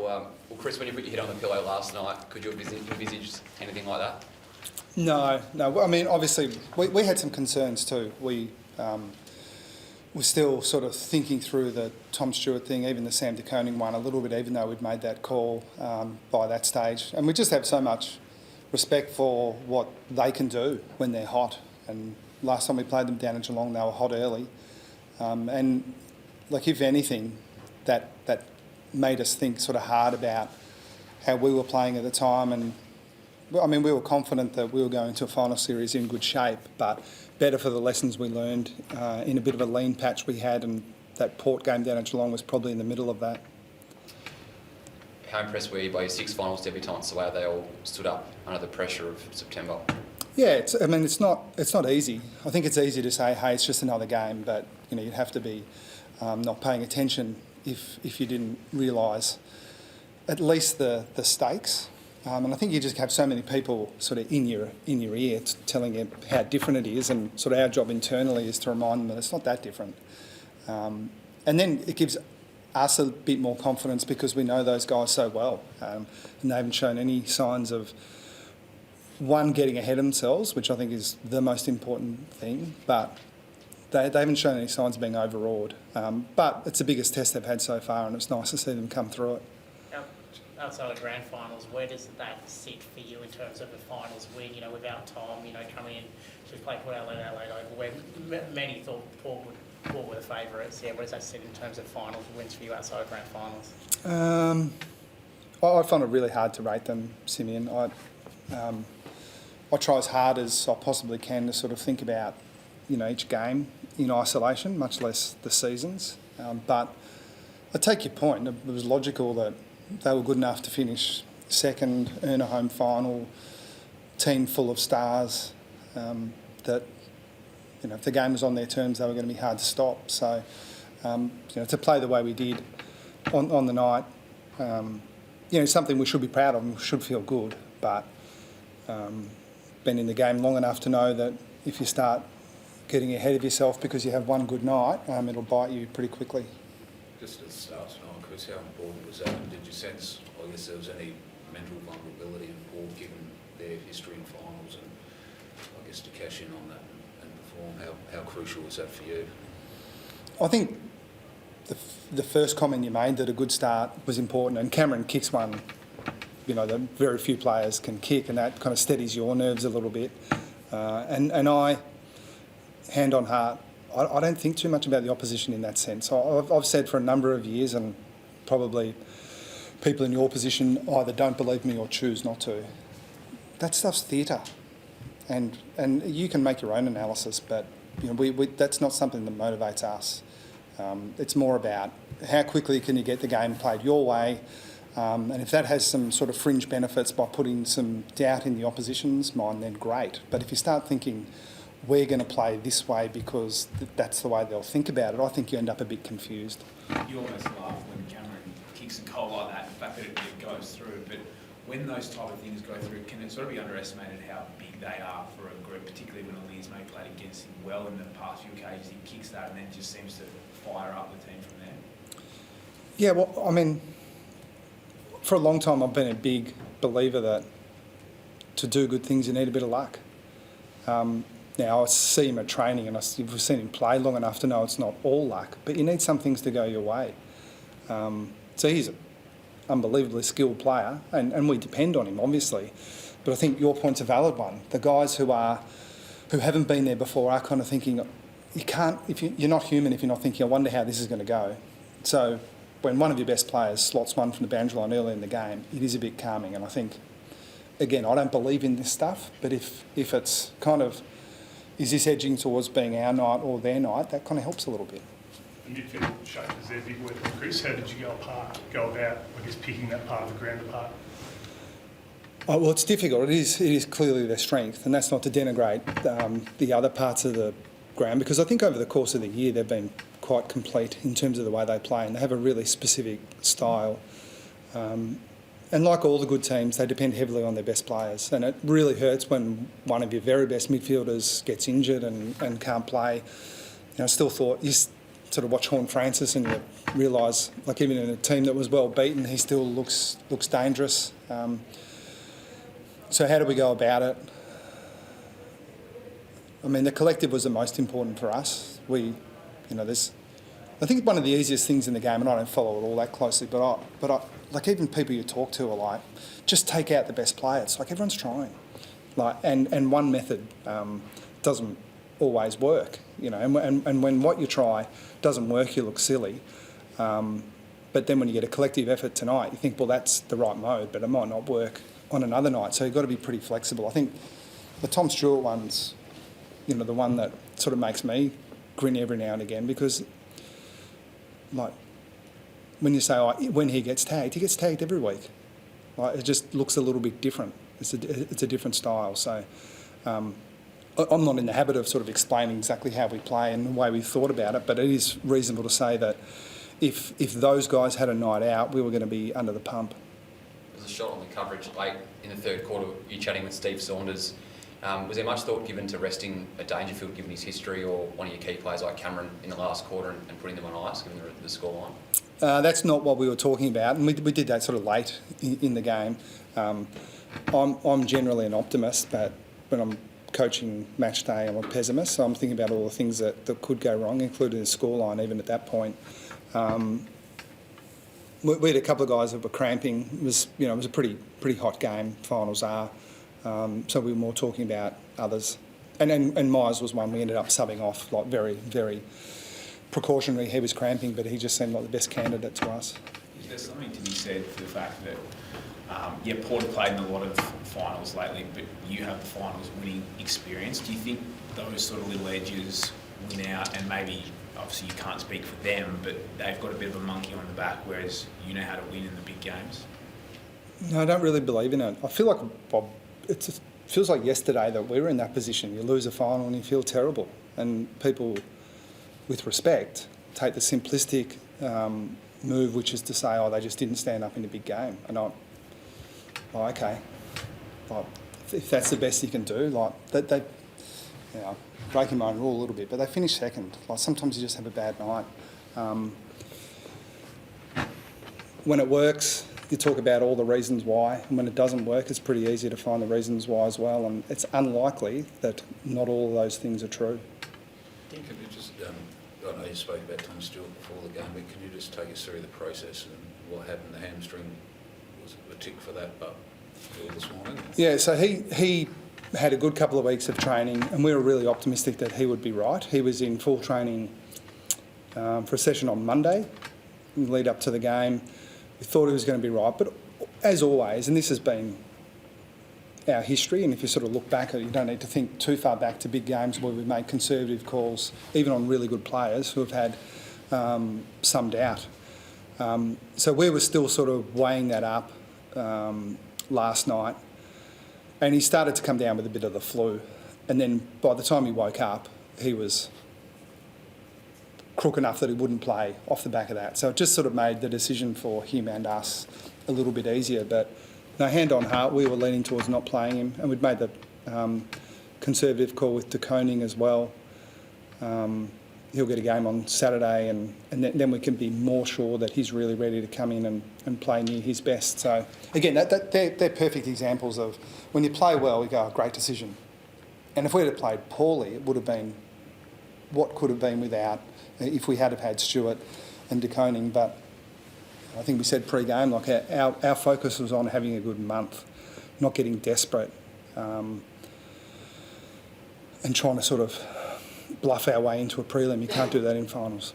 Well, Chris, when you put your head on the pillow last night, could you envisage anything like that? No. I mean, obviously, we had some concerns too. We were still sort of thinking through the Tom Stewart thing, even the Sam de Koning one a little bit, even though we'd made that call by that stage. And we just have so much respect for what they can do when they're hot. And last time we played them down in Geelong, they were hot early. And, like, if anything, that made us think sort of hard about how we were playing at the time. And, I mean, we were confident that we were going to a final series in good shape, but better for the lessons we learned in a bit of a lean patch we had, and that Port game down at Geelong was probably in the middle of that. How impressed were you by your 6 finals debutants, the way they all stood up under the pressure of September? Yeah, it's not easy. I think it's easy to say, hey, it's just another game, but you'd have to be not paying attention if you didn't realise at least the stakes. And I think you just have so many people sort of in your ear telling you how different it is, and sort of our job internally is to remind them that it's not that different. And then it gives us a bit more confidence because we know those guys so well, and they haven't shown any signs of, one, getting ahead of themselves, which I think is the most important thing, but they haven't shown any signs of being overawed. But it's the biggest test they've had so far, and it's nice to see them come through it. Outside of grand finals, where does that sit for you in terms of a finals win? Without Tom, coming in to play Port Adelaide Oval, where many thought Port were the favourites. Yeah, where does that sit in terms of finals wins for you outside of grand finals? I find it really hard to rate them, Simeon. I try as hard as I possibly can to sort of think about, each game in isolation, much less the seasons. But I take your point. It was logical that they were good enough to finish second, earn a home final, team full of stars, that, if the game was on their terms, they were going to be hard to stop. So, to play the way we did on the night, something we should be proud of and should feel good. But been in the game long enough to know that if you start getting ahead of yourself because you have one good night, it'll bite you pretty quickly. Just at the start tonight, Chris, how important was that? And did you sense, I guess, there was any mental vulnerability in Port, given their history in finals, and I guess to cash in on that and perform? How crucial was that for you? I think the first comment you made, that a good start was important, and Cameron kicks one, that very few players can kick, and that kind of steadies your nerves a little bit. And I, hand on heart, I don't think too much about the opposition in that sense. I've said for a number of years, and probably people in your position either don't believe me or choose not to, that stuff's theatre. And you can make your own analysis, but that's not something that motivates us. It's more about how quickly can you get the game played your way, and if that has some sort of fringe benefits by putting some doubt in the opposition's mind, then great. But if you start thinking, we're going to play this way because that's the way they'll think about it, I think you end up a bit confused. You almost laugh when Cameron kicks a goal like that, the fact that it goes through. But when those type of things go through, can it sort of be underestimated how big they are for a group, particularly when Elias May played against him well in the past few occasions? He kicks that and then just seems to fire up the team from there. Yeah, well, I mean, for a long time I've been a big believer that to do good things you need a bit of luck. Now, I see him at training, and we've seen him play long enough to know it's not all luck, but you need some things to go your way. So he's an unbelievably skilled player, and we depend on him, obviously. But I think your point's a valid one. The guys who haven't been there before are kind of thinking, you're not human if you're not thinking, I wonder how this is going to go. So when one of your best players slots one from the boundary line early in the game, it is a bit calming. And I think, again, I don't believe in this stuff, but if it's kind of, is this edging towards being our night or their night, that kind of helps a little bit. The midfield shape is their big weapon. Chris, how did you go about, picking that part of the ground apart? Oh, well, it's difficult. It is clearly their strength, and that's not to denigrate the other parts of the ground, because I think over the course of the year they've been quite complete in terms of the way they play, and they have a really specific style. And like all the good teams, they depend heavily on their best players. And it really hurts when one of your very best midfielders gets injured and can't play. I still thought, you sort of watch Horn Francis and you realise, like even in a team that was well beaten, he still looks dangerous. So how do we go about it? I mean, the collective was the most important for us. I think one of the easiest things in the game, and I don't follow it all that closely, but like even people you talk to are like, just take out the best players. Like everyone's trying, and one method doesn't always work, and when what you try doesn't work, you look silly. But then when you get a collective effort tonight, you think, well, that's the right mode, but it might not work on another night. So you've got to be pretty flexible. I think the Tom Stewart one's, the one that sort of makes me grin every now and again, because like when you say, when he gets tagged every week. Like it just looks a little bit different. It's a different style. So I'm not in the habit of sort of explaining exactly how we play and the way we thought about it, but it is reasonable to say that if those guys had a night out, we were going to be under the pump. There was a shot on the coverage late in the third quarter, you chatting with Steve Saunders. Was there much thought given to resting a Dangerfield given his history, or one of your key players like Cameron in the last quarter and putting them on ice given the scoreline? That's not what we were talking about, and we did that sort of late in the game. I'm generally an optimist, but when I'm coaching match day, I'm a pessimist, so I'm thinking about all the things that could go wrong, including the scoreline even at that point. We had a couple of guys that were cramping. It was a pretty hot game, finals are. So we were more talking about others. And Myers was one we ended up subbing off, like very, very precautionary. He was cramping, but he just seemed like the best candidate to us. Is there something to be said for the fact that, Port have played in a lot of finals lately, but you have the finals winning experience. Do you think those sort of little edges win out, and maybe, obviously you can't speak for them, but they've got a bit of a monkey on the back, whereas you know how to win in the big games? No, I don't really believe in it. I feel like, Bob, it feels like yesterday that we were in that position. You lose a final and you feel terrible. And people, with respect, take the simplistic move, which is to say, they just didn't stand up in a big game. And okay. Like, if that's the best you can do, they breaking my own rule a little bit, but they finished second. Like sometimes you just have a bad night. When it works, you talk about all the reasons why, and when it doesn't work, it's pretty easy to find the reasons why as well, and it's unlikely that not all of those things are true. Can you just, I know you spoke about Tom Stewart before the game, but can you just take us through the process and what happened? The hamstring was a tick for that, but this morning? Yeah, so he had a good couple of weeks of training, and we were really optimistic that he would be right. He was in full training for a session on Monday, lead up to the game. We thought he was going to be right, but as always, and this has been our history, and if you sort of look back at it, you don't need to think too far back to big games where we've made conservative calls, even on really good players who have had some doubt. So we were still sort of weighing that up last night, and he started to come down with a bit of the flu, and then by the time he woke up, he was crook enough that he wouldn't play off the back of that. So it just sort of made the decision for him and us a little bit easier. But hand on heart, we were leaning towards not playing him, and we'd made the conservative call with De Koning as well. He'll get a game on Saturday, and then we can be more sure that he's really ready to come in and play near his best. So again, they're perfect examples of when you play well, you go, great decision. And if we had played poorly, it would have been what could have been without, if we had have had Stewart and De Koning. But I think we said pre-game, like our focus was on having a good month, not getting desperate, and trying to sort of bluff our way into a prelim. You can't do that in finals.